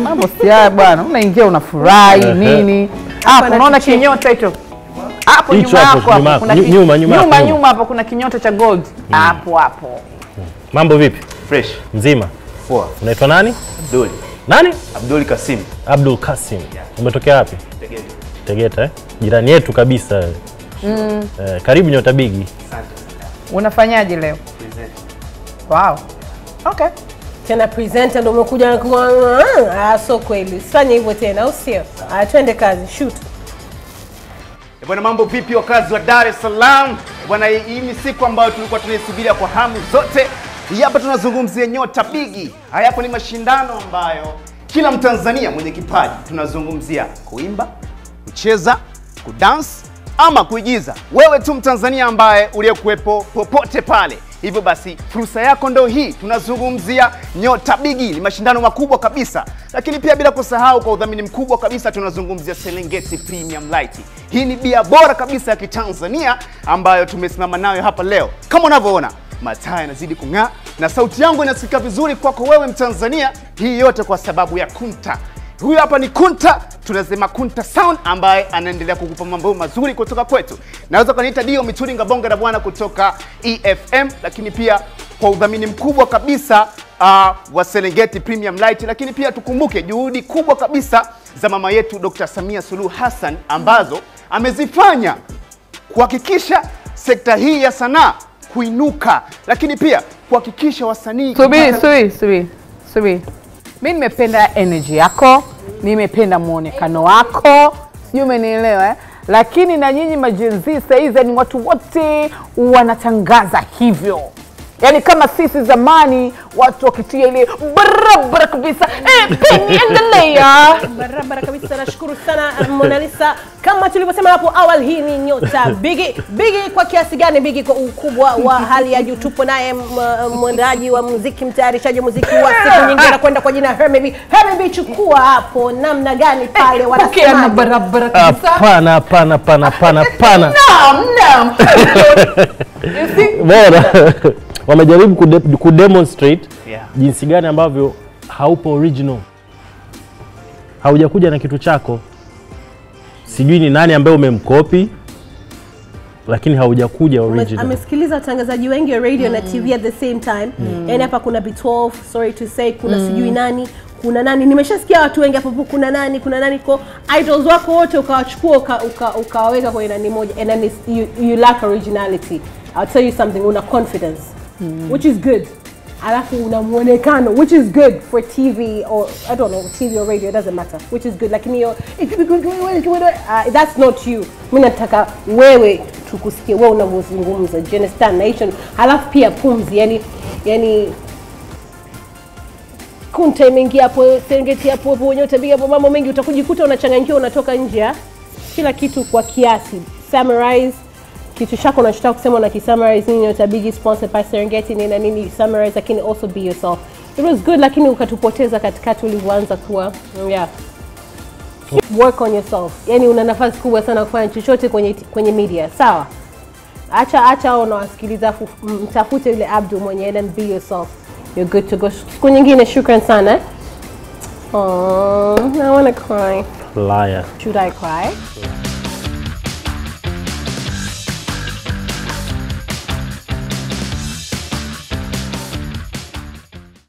Mambo si haya bwana, unaingia unafurahi nini? Hapo unaona kinyota hicho. Hapo nyuma yako kuna nyuma hapo kuna kinyota cha gold. Hapo. Mambo vipi? Fresh. Mzima. Poa. Unaitwa nani? Abdul. Nani? Abdul Kasim. Abdul Kasim. Umetokea wapi? Tegeta. Tegeta Jirani yetu kabisa. Karibu Nyota Bigi. Asante. Unafanyaje leo? Present. Wow. Okay. Tena presenter ndo umekuja so kweli. Sifanye hivyo tena, usio. Twende kazi, shoot. Bwana, mambo vipi wakazi wa Dar es Salaam? Bwana, hii ni siku ambayo tulikuwa tunaisubiria kwa hamu zote. Hapa tunazungumzia Nyota Bigi. Haya hapo ni mashindano ambayo kila Mtanzania mwenye kipaji tunazungumzia kuimba, kucheza, kudance ama kuigiza. Wewe tu Mtanzania ambaye uliyekuwepo popote pale. Hivyo basi fursa yako ndio hii. Tunazungumzia Nyota Bigi, ni mashindano makubwa kabisa. Lakini pia bila kusahau kwa udhamini mkubwa kabisa tunazungumzia Serengeti Premium Light. Hii ni bia bora kabisa ya Kitanzania ambayo tumesimama nayo hapa leo. Kama unavyoona, mataa yanazidi kung'aa na sauti yangu inasikika vizuri kwako wewe Mtanzania. Hii yote kwa sababu ya Kunta. Huyu hapa ni Kunta, tunasema Kunta Sound, ambaye anaendelea kukupa mambo mazuri kutoka kwetu. Naweza kuniita Dio Mituringa Bonga na bwana kutoka EFM, lakini pia kwa udhamini mkubwa kabisa wa Serengeti Premium Light. Lakini pia tukumbuke juhudi kubwa kabisa za mama yetu Dr. Samia Suluhu Hassan ambazo amezifanya kuhakikisha sekta hii ya sanaa kuinuka, lakini pia kuhakikisha wasanii Subiri. Mimi nimependa energy yako, nimependa muonekano wako, sijui umenielewa Lakini na nyinyi majenzi saizi ni watu wote wanatangaza hivyo. Yani kama sisi zamani watu wakitia ile barabara kabisa endelea barabara kabisa. Nashukuru sana Mona Lisa. Kama tulivyosema hapo awali, hii ni Nyota Bigi. Bigi kwa kiasi gani? Bigi kwa ukubwa wa hali ya juu. Tupo naye mwandaji wa muziki, mtayarishaji muziki wa siku nyingine na kwenda kwa jina Hermeby. Hermeby, chukua hapo namna gani pale wanasema barabara kabisa. Hapana. No. You see? Bora wamejaribu kudemonstrate jinsi gani ambavyo haupo original. Haujakuja na kitu chako. Sijui ni nani ambaye umemkopi, lakini haujakuja original. Amesikiliza watangazaji wengi wa radio na TV at the same time. Yani hapa kuna B12, sorry to say, kuna sijui nani, kuna nani. Nimeshasikia watu wengi hapo, kuna nani kwa idols wako wote ukawachukua ukawaweka kwa nani moja, and then you lack originality. I'll tell you something, una confidence, which is good. Alafu una muonekano, which is good for TV or I don't know, TV or radio, it doesn't matter, which is good. Lakini yo, that's not you. Mimi nataka wewe tukusikie wewe unavyozungumza, you understand nation. Alafu pia pumzi, yani Kunta imeingia hapo, Serengeti hapo, Nyota Bigi hapo, mambo mengi utakujikuta unachanganyikiwa, unatoka nje. Kila kitu kwa kiasi. Summarize kitu chako unachotaka kusema na kisummarize. Nini Nyota Bigi sponsored by Serengeti ni nini, summarize, lakini also be yourself. It was good, lakini ukatupoteza katikati ulipoanza kuwa work on yourself. Yani una nafasi kubwa sana kufanya chochote kwenye media. Sawa? Acha unawasikiliza, mtafute ile Abdul mwenyewe, and be yourself. You're good to go. Siku nyingine, shukran sana. Oh, I want to cry. Liar. Should I cry?